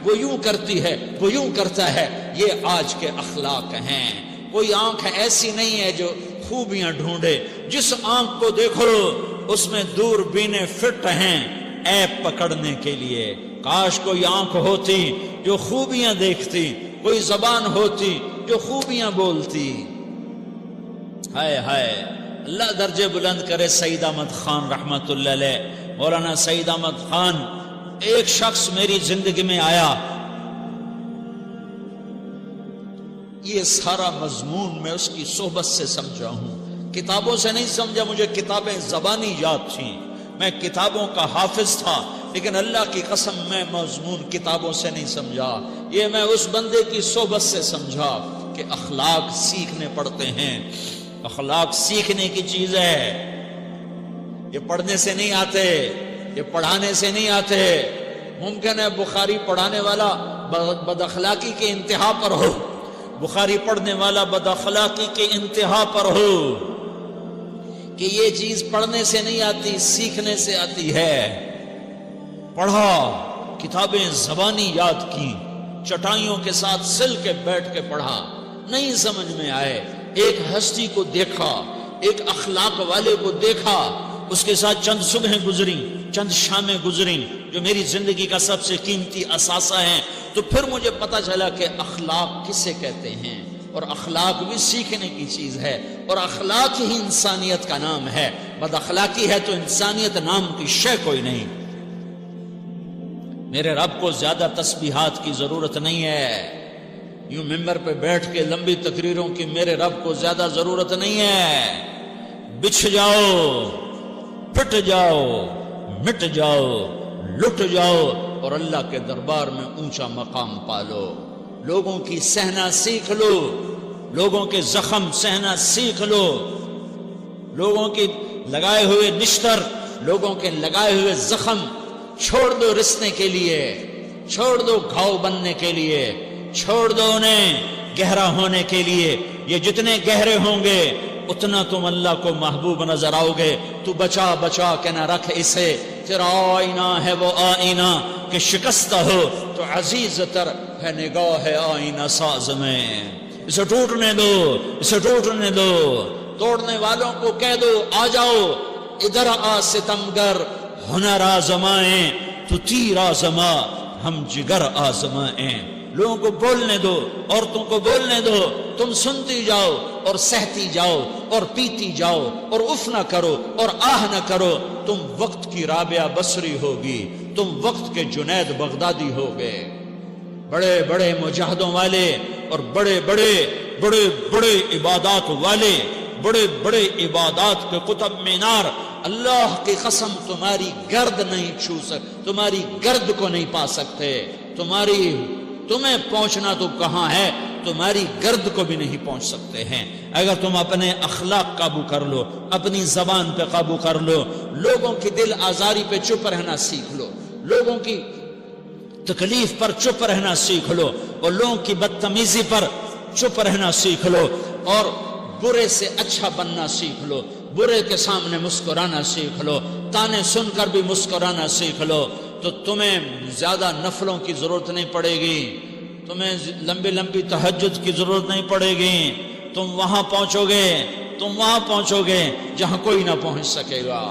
وہ یوں کرتی ہے، وہ یوں کرتا ہے۔ یہ آج کے اخلاق ہیں۔ کوئی آنکھ ایسی نہیں ہے جو خوبیاں ڈھونڈے، جس آنکھ کو دیکھو اس میں دوربینیں فٹ ہیں عیب پکڑنے کے لیے۔ کاش کوئی آنکھ ہوتی جو خوبیاں دیکھتی، کوئی زبان ہوتی جو خوبیاں بولتی۔ ہائے ہائے، اللہ درجے بلند کرے سعید احمد خان رحمت اللہ علیہ۔ مولانا سعید احمد خان، ایک شخص میری زندگی میں آیا، یہ سارا مضمون میں اس کی صحبت سے سمجھا ہوں، کتابوں سے نہیں سمجھا۔ مجھے کتابیں زبانی یاد تھیں، میں کتابوں کا حافظ تھا، لیکن اللہ کی قسم میں مضمون کتابوں سے نہیں سمجھا، یہ میں اس بندے کی صحبت سے سمجھا کہ اخلاق سیکھنے پڑتے ہیں۔ اخلاق سیکھنے کی چیز ہے، یہ پڑھنے سے نہیں آتے، یہ پڑھانے سے نہیں آتے۔ ممکن ہے بخاری پڑھانے والا بد اخلاقی کے انتہا پر ہو، بخاری پڑھنے والا بد اخلاقی کے انتہا پر ہو، کہ یہ چیز پڑھنے سے نہیں آتی، سیکھنے سے آتی ہے۔ پڑھا، کتابیں زبانی یاد کی، چٹائیوں کے ساتھ سل کے بیٹھ کے پڑھا، نہیں سمجھ میں آئے، ایک ہستی کو دیکھا، ایک اخلاق والے کو دیکھا، اس کے ساتھ چند صبحیں گزری، چند شامیں گزری جو میری زندگی کا سب سے قیمتی اثاثہ ہیں، تو پھر مجھے پتا چلا کہ اخلاق کسے کہتے ہیں، اور اخلاق بھی سیکھنے کی چیز ہے، اور اخلاق ہی انسانیت کا نام ہے۔ بد اخلاقی ہے تو انسانیت نام کی شے کوئی نہیں۔ میرے رب کو زیادہ تسبیحات کی ضرورت نہیں ہے، یوں ممبر پہ بیٹھ کے لمبی تقریروں کی میرے رب کو زیادہ ضرورت نہیں ہے۔ بچھ جاؤ، پٹ جاؤ، مٹ جاؤ، لٹ جاؤ، اور اللہ کے دربار میں اونچا مقام پالو۔ لوگوں کی سہنا سیکھ لو، لوگوں کے زخم سہنا سیکھ لو، لوگوں کی لگائے ہوئے نشتر، لوگوں کے لگائے ہوئے زخم چھوڑ دو رسنے کے لیے، چھوڑ دو گھاؤ بننے کے لیے، چھوڑ دو انہیں گہرا ہونے کے لیے۔ یہ جتنے گہرے ہوں گے اتنا تم اللہ کو محبوب نظر آؤ گے۔ تو بچا بچا کے نہ رکھ اسے، تیرا آئینہ ہے وہ آئینہ کہ شکستہ ہو تو عزیز تر ہے نگاہ آئینہ ساز میں۔ اسے ٹوٹنے دو، اسے ٹوٹنے دو۔ توڑنے والوں کو کہہ دو آ جاؤ، ادھر آ ستمگر، ہنر آزمائیں تو تیر آزما، ہم جگر آزمائیں۔ لوگوں کو بولنے دو، عورتوں کو بولنے دو، تم سنتی جاؤ اور سہتی جاؤ اور پیتی جاؤ اور اف نہ کرو اور آہ نہ کرو۔ تم وقت کی رابعہ بصری ہوگی، تم وقت کے جنید بغدادی ہوگے۔ بڑے بڑے مجاہدوں والے اور بڑے بڑے بڑے بڑے عبادات والے، بڑے بڑے عبادات کے قطب مینار، اللہ کی قسم تمہاری گرد نہیں چھو سکتے، تمہاری گرد کو نہیں پا سکتے۔ تمہیں پہنچنا تو کہاں ہے، تمہاری گرد کو بھی نہیں پہنچ سکتے ہیں۔ اگر تم اپنے اخلاق قابو کر لو، اپنی زبان پہ قابو کر لو، لوگوں کی دل آزاری پہ چپ رہنا سیکھ لو، لوگوں کی تکلیف پر چپ رہنا سیکھ لو، اور لوگوں کی بدتمیزی پر چپ رہنا سیکھ لو، اور برے سے اچھا بننا سیکھ لو، برے کے سامنے مسکرانا سیکھ لو، تانے سن کر بھی مسکرانا سیکھ لو، تو تمہیں زیادہ نفلوں کی ضرورت نہیں پڑے گی، تمہیں لمبی لمبی تہجد کی ضرورت نہیں پڑے گی۔ تم وہاں پہنچو گے، تم وہاں پہنچو گے جہاں کوئی نہ پہنچ سکے گا،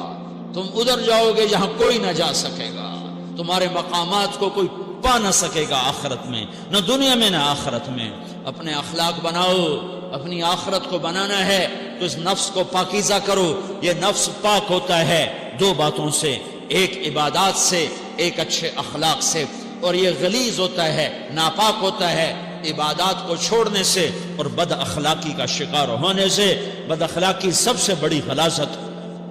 تم ادھر جاؤ گے جہاں کوئی نہ جا سکے گا، تمہارے مقامات کو کوئی پا نہ سکے گا آخرت میں، نہ دنیا میں نہ آخرت میں۔ اپنے اخلاق بناؤ، اپنی آخرت کو بنانا ہے تو اس نفس کو پاکیزہ کرو۔ یہ نفس پاک ہوتا ہے دو باتوں سے، ایک عبادات سے، ایک اچھے اخلاق سے، اور یہ غلیظ ہوتا ہے، ناپاک ہوتا ہے عبادات کو چھوڑنے سے اور بد اخلاقی کا شکار ہونے سے۔ بد اخلاقی سب سے بڑی غلاظت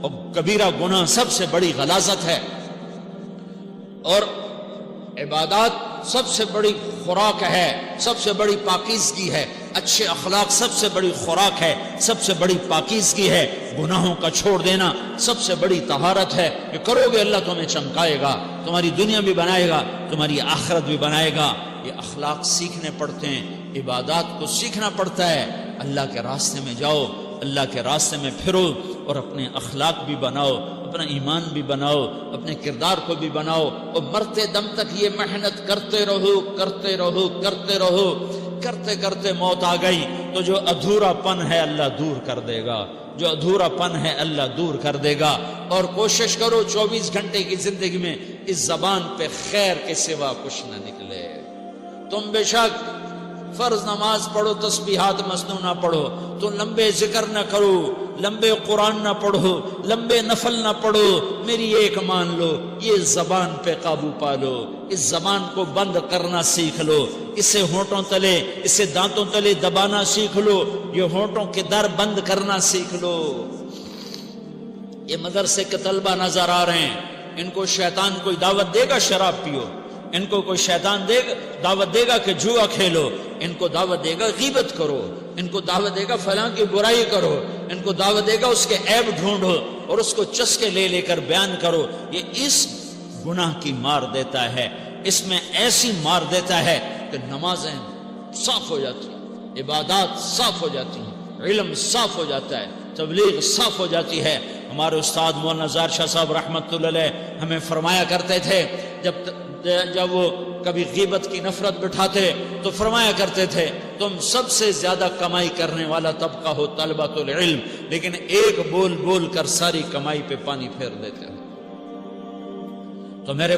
اور کبیرہ گناہ سب سے بڑی غلاظت ہے، اور عبادات سب سے بڑی خوراک ہے، سب سے بڑی پاکیزگی ہے۔ اچھے اخلاق سب سے بڑی خوراک ہے، سب سے بڑی پاکیزگی ہے۔ گناہوں کا چھوڑ دینا سب سے بڑی طہارت ہے۔ یہ کرو گے اللہ تمہیں چمکائے گا، تمہاری دنیا بھی بنائے گا، تمہاری آخرت بھی بنائے گا۔ یہ اخلاق سیکھنے پڑتے ہیں، عبادات کو سیکھنا پڑتا ہے۔ اللہ کے راستے میں جاؤ، اللہ کے راستے میں پھرو، اور اپنے اخلاق بھی بناؤ، اپنا ایمان بھی بناؤ، اپنے کردار کو بھی بناؤ، اور مرتے دم تک یہ محنت کرتے رہو کرتے رہو کرتے رہو۔ کرتے کرتے موت آ گئی تو جو ادھورا پن ہے اللہ دور کر دے گا، جو ادھورا پن ہے اللہ دور کر دے گا۔ اور کوشش کرو 24 گھنٹے کی زندگی میں اس زبان پہ خیر کے سوا کچھ نہ نکلے۔ تم بے شک فرض نماز پڑھو، تسبیحات مسنون نہ پڑھو، تو لمبے ذکر نہ کرو، لمبے قرآن نہ پڑھو، لمبے نفل نہ پڑھو، میری ایک مان لو، یہ زبان پہ قابو پالو، اس زبان کو بند کرنا سیکھ لو، اسے ہونٹوں تلے، اسے دانتوں تلے دبانا سیکھ لو، یہ ہونٹوں کے در بند کرنا سیکھ لو۔ یہ مدرسے کے طلبہ نظر آ رہے ہیں، ان کو شیطان کوئی دعوت دے گا شراب پیو، ان کو کوئی شیطان دعوت دے گا کہ جوا کھیلو، ان کو دعوت دے گا غیبت کرو، ان کو دعوت دے گا فلاں کی برائی کرو، ان کو دعوت دے گا اس کے عیب ڈھونڈو اور اس کو چسکے لے لے کر بیان کرو۔ یہ اس گناہ کی مار دیتا ہے، اس میں ایسی مار دیتا ہے کہ نمازیں صاف ہو جاتی ہیں، عبادات صاف ہو جاتی ہیں، علم صاف ہو جاتا ہے، تبلیغ صاف ہو جاتی ہے۔ ہمارے استاد مولانا زار شاہ صاحب رحمۃ اللہ علیہ ہمیں فرمایا کرتے تھے، جب وہ کبھی غیبت کی نفرت بٹھاتے تو فرمایا کرتے تھے تم سب سے زیادہ کمائی کرنے والا طبقہ ہو طلبۃ العلم، لیکن ایک بول بول کر ساری کمائی پہ پانی پھیر دیتے ہو۔ تو میرے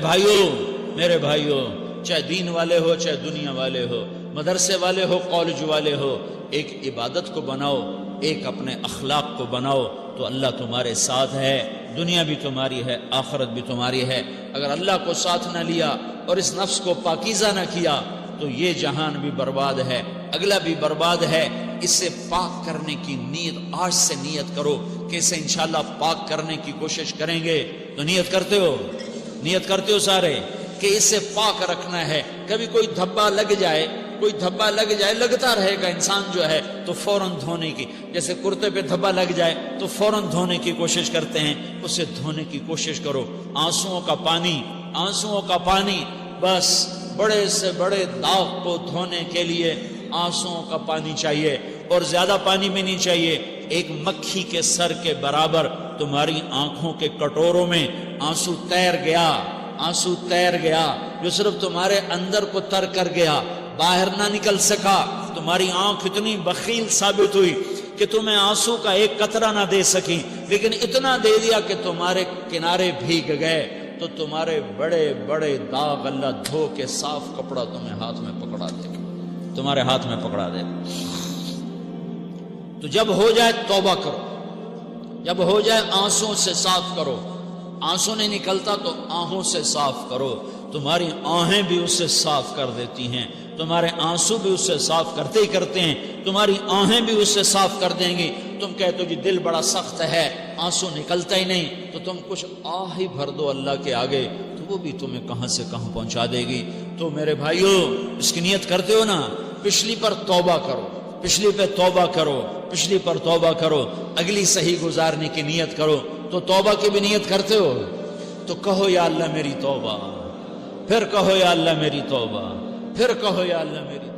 بھائیوں چاہے دین والے ہو چاہے دنیا والے ہو، مدرسے والے ہو کالج والے ہو، ایک عبادت کو بناؤ، ایک اپنے اخلاق کو بناؤ، تو اللہ تمہارے ساتھ ہے، دنیا بھی تمہاری ہے، آخرت بھی تمہاری ہے۔ اگر اللہ کو ساتھ نہ لیا اور اس نفس کو پاکیزہ نہ کیا تو یہ جہان بھی برباد ہے، اگلا بھی برباد ہے۔ اسے پاک کرنے کی نیت آج سے نیت کرو کہ اسے انشاءاللہ پاک کرنے کی کوشش کریں گے۔ تو نیت کرتے ہو سارے کہ اسے پاک رکھنا ہے۔ کبھی کوئی دھبا لگ جائے، لگتا رہے گا انسان جو ہے تو فوراً دھونے کی، جیسے کرتے پہ دھبا لگ جائے تو فوراً دھونے کی کوشش کرتے ہیں، اسے دھونے کی کوشش کرو۔ آنسوؤں کا پانی بس بڑے سے بڑے داغ کو دھونے کے لیے آنسوؤں کا پانی چاہیے، اور زیادہ پانی بھی نہیں چاہیے۔ ایک مکھی کے سر کے برابر تمہاری آنکھوں کے کٹوروں میں آنسو تیر گیا جو صرف تمہارے اندر کو تر کر گیا، باہر نہ نکل سکا۔ تمہاری آنکھ اتنی بخیل ثابت ہوئی کہ تمہیں آنسو کا ایک قطرہ نہ دے سکی، لیکن اتنا دے دیا کہ تمہارے کنارے بھیگ گئے۔ تو تمہارے بڑے بڑے داغ اللہ دھو کے صاف کپڑا تمہیں ہاتھ میں پکڑا دے گا، تمہارے ہاتھ میں پکڑا دے گا۔ تو جب ہو جائے توبہ کرو، جب ہو جائے آنسوں سے صاف کرو۔ آنسو نہیں نکلتا تو آہوں سے صاف کرو، تمہاری آہیں بھی اسے صاف کر دیتی ہیں، تمہارے آنسو بھی اسے صاف کرتے ہی کرتے ہیں، تمہاری آہیں بھی اسے صاف کر دیں گی۔ تم کہتے ہو جی دل بڑا سخت ہے، آنسو نکلتا ہی نہیں، تو تم کچھ آہ ہی بھر دو اللہ کے آگے، تو وہ بھی تمہیں کہاں سے کہاں پہنچا دے گی۔ تو میرے بھائیو اس کی نیت کرتے ہو نا، پچھلی پر توبہ کرو، پچھلی پہ توبہ کرو، پچھلی پر توبہ کرو، اگلی صحیح گزارنے کی نیت کرو۔ تو توبہ کی بھی نیت کرتے ہو تو کہو یا اللہ میری توبہ، پھر کہو یا اللہ میری توبہ، پھر کہو یا اللہ میری